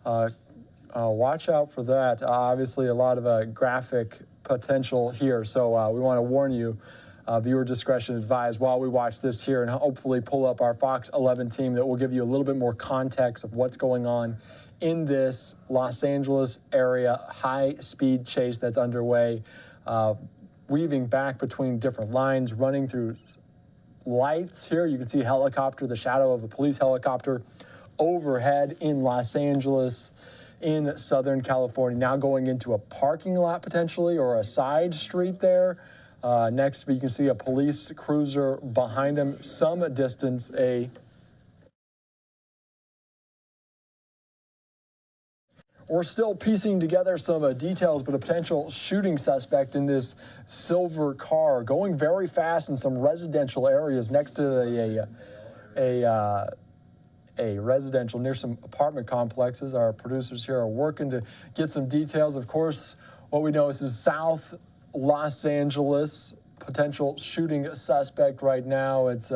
Watch out for that. Obviously, a lot of graphic potential here, so we want to warn you. Viewer discretion advised while we watch this here, and hopefully pull up our Fox 11 team that will give you a little bit more context of what's going on in this Los Angeles area high-speed chase that's underway, weaving back between different lines, running through lights here. You can see a helicopter, the shadow of a police helicopter overhead in Los Angeles in Southern California, now going into a parking lot potentially or a side street there. Next, you can see a police cruiser behind him, some distance. We're still piecing together some details, but a potential shooting suspect in this silver car going very fast in some residential areas next to a residential near some apartment complexes. Our producers here are working to get some details. Of course, what we know is South Los Angeles, potential shooting suspect right now. It's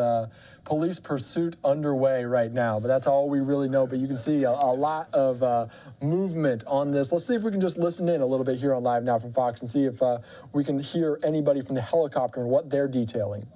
police pursuit underway right now, but that's all we really know. But you can see a lot of movement on this. Let's see if we can just listen in a little bit here on Live Now from Fox and see if we can hear anybody from the helicopter and what they're detailing.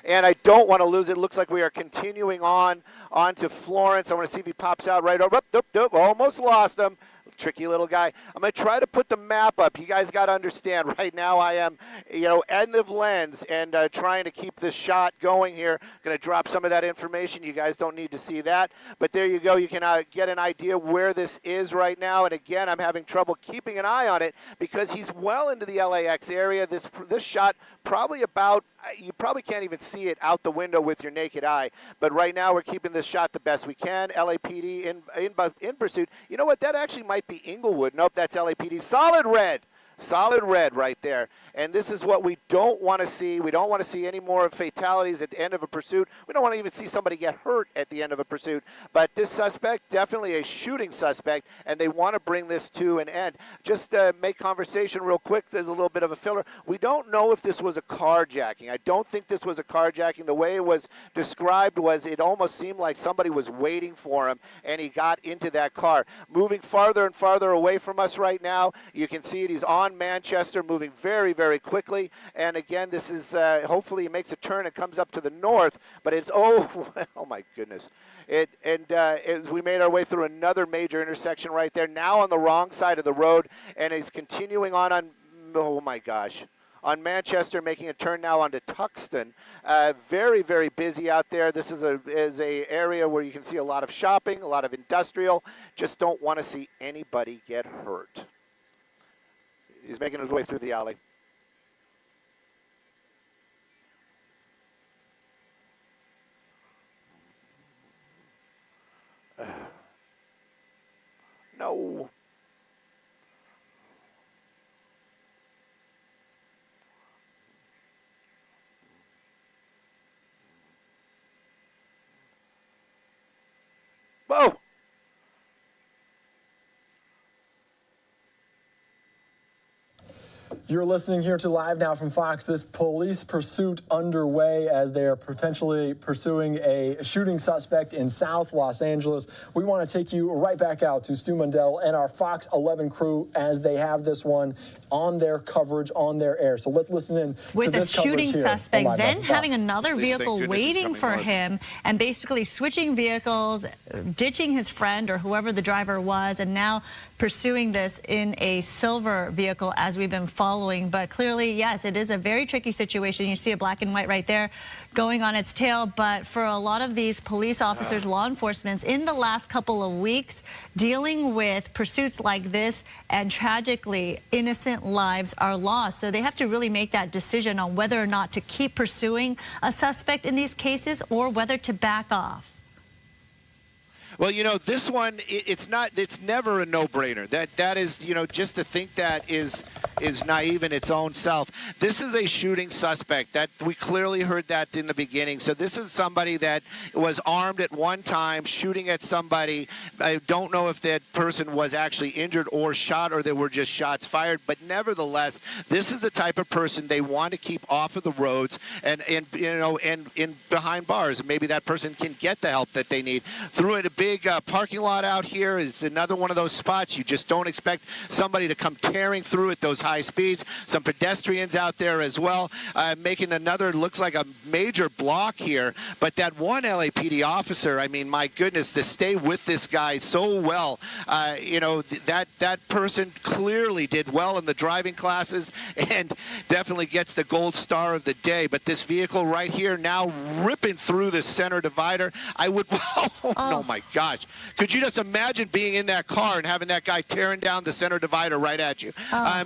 And I don't want to lose it. It looks like we are continuing on to Florence. I want to see if he pops out right over. Almost lost him. Tricky little guy. I'm going to try to put the map up. You guys got to understand, right now I am, end of lens and trying to keep this shot going here. Going to drop some of that information. You guys don't need to see that. But there you go. You can get an idea where this is right now. And again, I'm having trouble keeping an eye on it because he's well into the LAX area. This shot probably about, you probably can't even see it out the window with your naked eye. But right now we're keeping this shot the best we can. LAPD in pursuit. You know what? That actually might be Inglewood. Nope, that's LAPD. Solid red right there. And this is what we don't want to see. We don't want to see any more fatalities at the end of a pursuit. We don't want to even see somebody get hurt at the end of a pursuit. But this suspect, definitely a shooting suspect, and they want to bring this to an end. Just make conversation real quick. There's a little bit of a filler. We don't know if this was a carjacking. I don't think this was a carjacking. The way it was described was it almost seemed like somebody was waiting for him, and he got into that car. Moving farther and farther away from us right now. You can see it. He's on Manchester, moving very, very quickly. And again, this is hopefully he makes a turn and comes up to the north. But it's oh my goodness! As we made our way through another major intersection right there. Now on the wrong side of the road, and he's continuing on. Oh my gosh! On Manchester, making a turn now onto Tuxton. Very, very busy out there. This is a area where you can see a lot of shopping, a lot of industrial. Just don't want to see anybody get hurt. He's making his way through the alley. No. Whoa. You're listening here to Live Now from Fox. This police pursuit underway as they are potentially pursuing a shooting suspect in South Los Angeles. We want to take you right back out to Stu Mundell and our Fox 11 crew as they have this one on their coverage, on their air. So let's listen in with to a this shooting suspect, then having another Please, vehicle waiting for him and basically switching vehicles, ditching his friend or whoever the driver was, and now pursuing this in a silver vehicle as we've been following. But clearly, yes, it is a very tricky situation. You see a black and white right there going on its tail. But for a lot of these police officers, law enforcement, in the last couple of weeks, dealing with pursuits like this, and tragically, innocent lives are lost. So they have to really make that decision on whether or not to keep pursuing a suspect in these cases or whether to back off. Well, you know, this one, it's never a no-brainer. That is, you know, just to think that is is naive in its own self. This is a shooting suspect. That we clearly heard that in the beginning. So this is somebody that was armed at one time, shooting at somebody. I don't know if that person was actually injured or shot, or there were just shots fired. But nevertheless, this is the type of person they want to keep off of the roads and in behind bars. Maybe that person can get the help that they need. Through a big parking lot out here is another one of those spots you just don't expect somebody to come tearing through at those high speeds. Some pedestrians out there as well, making another, looks like a major block here. But that one LAPD officer, I mean, my goodness, to stay with this guy so well, that person clearly did well in the driving classes and definitely gets the gold star of the day. But this vehicle right here now ripping through the center divider. I would, oh my gosh. Could you just imagine being in that car and having that guy tearing down the center divider right at you?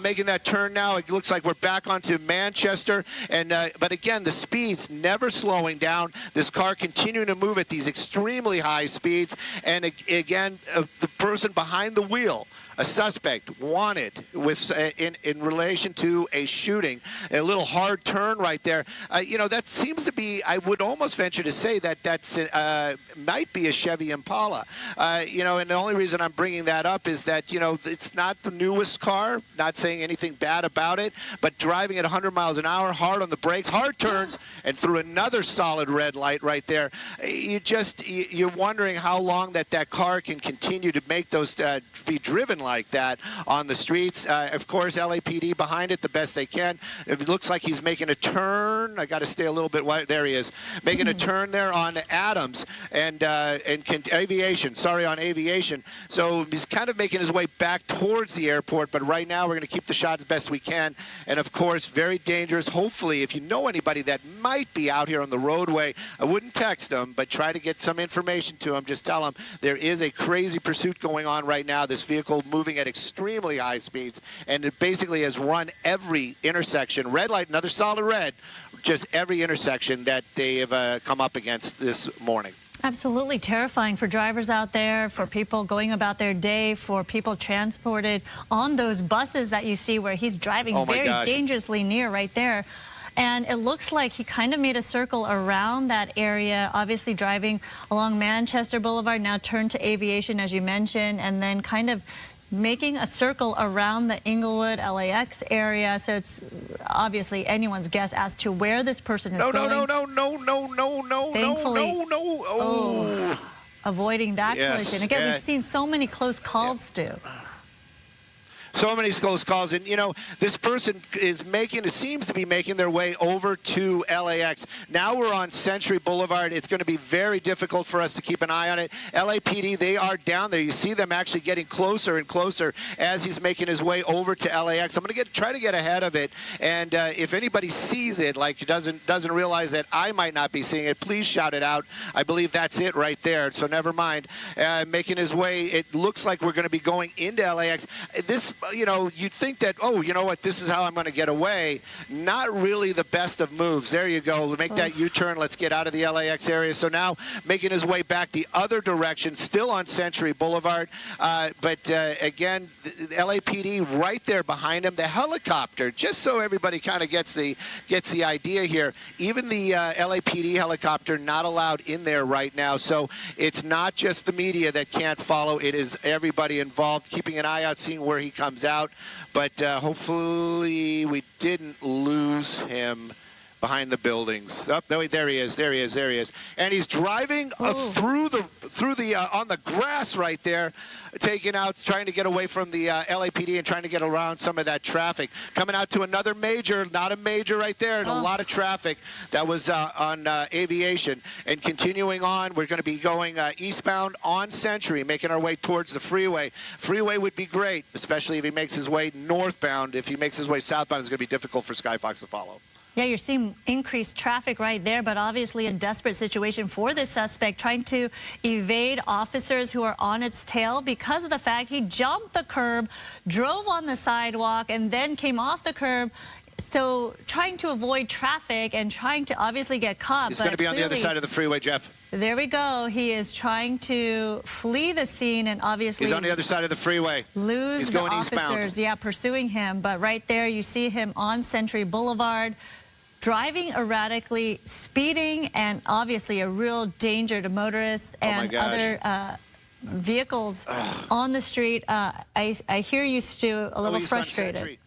Making that turn now, it looks like we're back onto Manchester. And but again, the speeds never slowing down. This car continuing to move at these extremely high speeds. And again, the person behind the wheel, a suspect wanted with in relation to a shooting, a little hard turn right there. That seems to be, I would almost venture to say that that's might be a Chevy Impala. And the only reason I'm bringing that up is that, it's not the newest car, not saying anything bad about it, but driving at 100 miles an hour, hard on the brakes, hard turns, and through another solid red light right there. You're wondering how long that car can continue to make those be driven like that on the streets. Of course, LAPD behind it the best they can. It looks like he's making a turn. I got to stay a little bit wide. There he is, making a turn there on Adams and Aviation. Sorry, on Aviation. So he's kind of making his way back towards the airport. But right now, we're going to keep the shot as best we can. And of course, very dangerous. Hopefully, if you know anybody that might be out here on the roadway, I wouldn't text them, but try to get some information to them. Just tell them there is a crazy pursuit going on right now. This vehicle moving at extremely high speeds, and it basically has run every intersection, red light, another solid red, just every intersection that they have come up against this morning. Absolutely terrifying for drivers out there, for people going about their day, for people transported on those buses that you see where he's driving very dangerously near right there. And it looks like he kind of made a circle around that area, obviously driving along Manchester Boulevard, now turned to Aviation, as you mentioned, and then kind of making a circle around the Inglewood, LAX area. So it's obviously anyone's guess as to where this person is going. No. Thankfully, avoiding that collision. Again, we've seen so many close calls, Stu. So many close calls, and this person seems to be making their way over to LAX. Now we're on Century Boulevard. It's going to be very difficult for us to keep an eye on it. LAPD, they are down there. You see them actually getting closer and closer as he's making his way over to LAX. I'm going to try to get ahead of it, and if anybody sees it, like doesn't realize that I might not be seeing it, please shout it out. I believe that's it right there. So never mind. Making his way. It looks like we're going to be going into LAX. This. You'd think that, this is how I'm going to get away. Not really the best of moves. There you go. Make that U-turn. Let's get out of the LAX area. So now making his way back the other direction, still on Century Boulevard. But again, the LAPD right there behind him. The helicopter, just so everybody kind of gets the idea here. Even the LAPD helicopter not allowed in there right now. So it's not just the media that can't follow. It is everybody involved, keeping an eye out, seeing where he comes out, but hopefully we didn't lose him behind the buildings. Oh, there he is, and he's driving through the on the grass right there, taking out, trying to get away from the LAPD and trying to get around some of that traffic. Coming out to another major, not a major right there, and a lot of traffic that was on Aviation. And continuing on, we're going to be going eastbound on Century, making our way towards the freeway. Freeway would be great, especially if he makes his way northbound. If he makes his way southbound, it's going to be difficult for Skyfox to follow. Yeah, you're seeing increased traffic right there, but obviously a desperate situation for this suspect, trying to evade officers who are on its tail because of the fact he jumped the curb, drove on the sidewalk, and then came off the curb. So trying to avoid traffic and trying to obviously get caught. He's going to be on the other side of the freeway, Jeff. there we go. He is trying to flee the scene and obviously he's on the other side of the freeway. Lose he's the going officers, eastbound. yeah, pursuing him. But right there, you see him on Century Boulevard, driving erratically, speeding, and obviously a real danger to motorists and other vehicles on the street. I hear you, Stu, a little frustrated.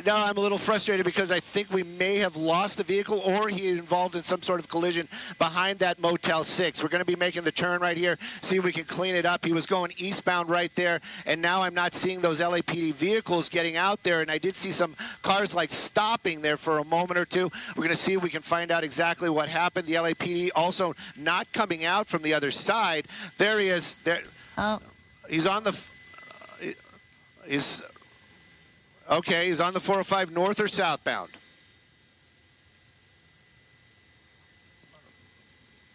No, I'm a little frustrated because I think we may have lost the vehicle or he involved in some sort of collision behind that Motel 6. We're going to be making the turn right here, see if we can clean it up. He was going eastbound right there, and now I'm not seeing those LAPD vehicles getting out there, and I did see some cars like stopping there for a moment or two. We're going to see if we can find out exactly what happened. The LAPD also not coming out from the other side. There he is. There. Oh. He's on the... Okay, he's on the 405 north or southbound.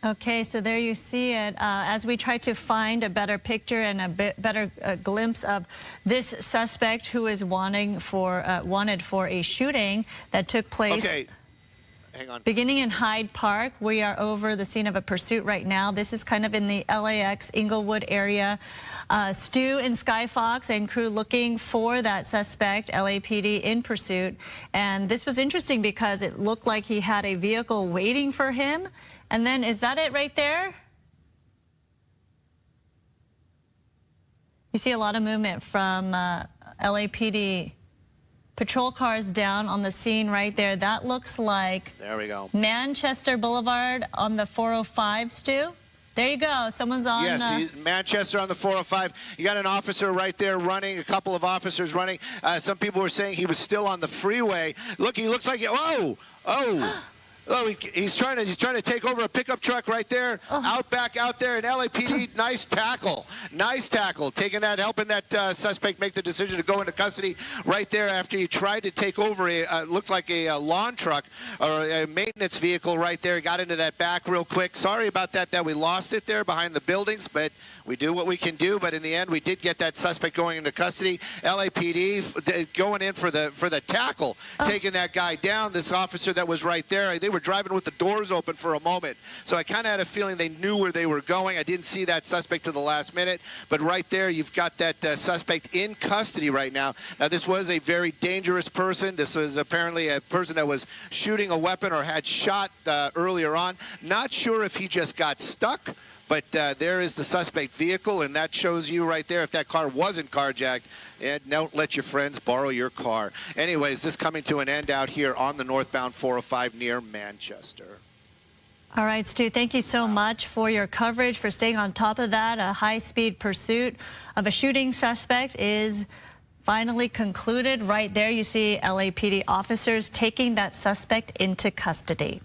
Okay, so there you see it. As we try to find a better picture and a bit better glimpse of this suspect who is wanted for a shooting that took place. Okay. Hang on. Beginning in Hyde Park, we are over the scene of a pursuit right now. This is kind of in the LAX Inglewood area. Stu and Sky Fox and crew looking for that suspect, LAPD in pursuit. And this was interesting because it looked like he had a vehicle waiting for him. And then, is that it right there? You see a lot of movement from LAPD. Patrol cars down on the scene right there. That looks like there we go. Manchester Boulevard on the 405, Stu. There you go. Someone's on. Yes, Manchester on the 405. You got an officer right there running, a couple of officers running. Some people were saying he was still on the freeway. Look, he looks like, oh. Oh, he's trying to take over a pickup truck right there, out there, and LAPD, nice tackle, taking that, helping that suspect make the decision to go into custody right there after he tried to take over looked like a lawn truck or a maintenance vehicle right there. Got into that back real quick. Sorry about that we lost it there behind the buildings, but we do what we can do. But in the end, we did get that suspect going into custody. LAPD going in for the tackle, taking that guy down. This officer that was right there, they were driving with the doors open for a moment. So I kind of had a feeling they knew where they were going. I didn't see that suspect to the last minute. But right there, you've got that suspect in custody right now. Now, this was a very dangerous person. This was apparently a person that was shooting a weapon or had shot earlier on. Not sure if he just got stuck. But there is the suspect vehicle, and that shows you right there if that car wasn't carjacked. And don't let your friends borrow your car. Anyways, this coming to an end out here on the northbound 405 near Manchester. All right, Stu, thank you so much for your coverage, for staying on top of that. A high-speed pursuit of a shooting suspect is finally concluded. Right there, you see LAPD officers taking that suspect into custody.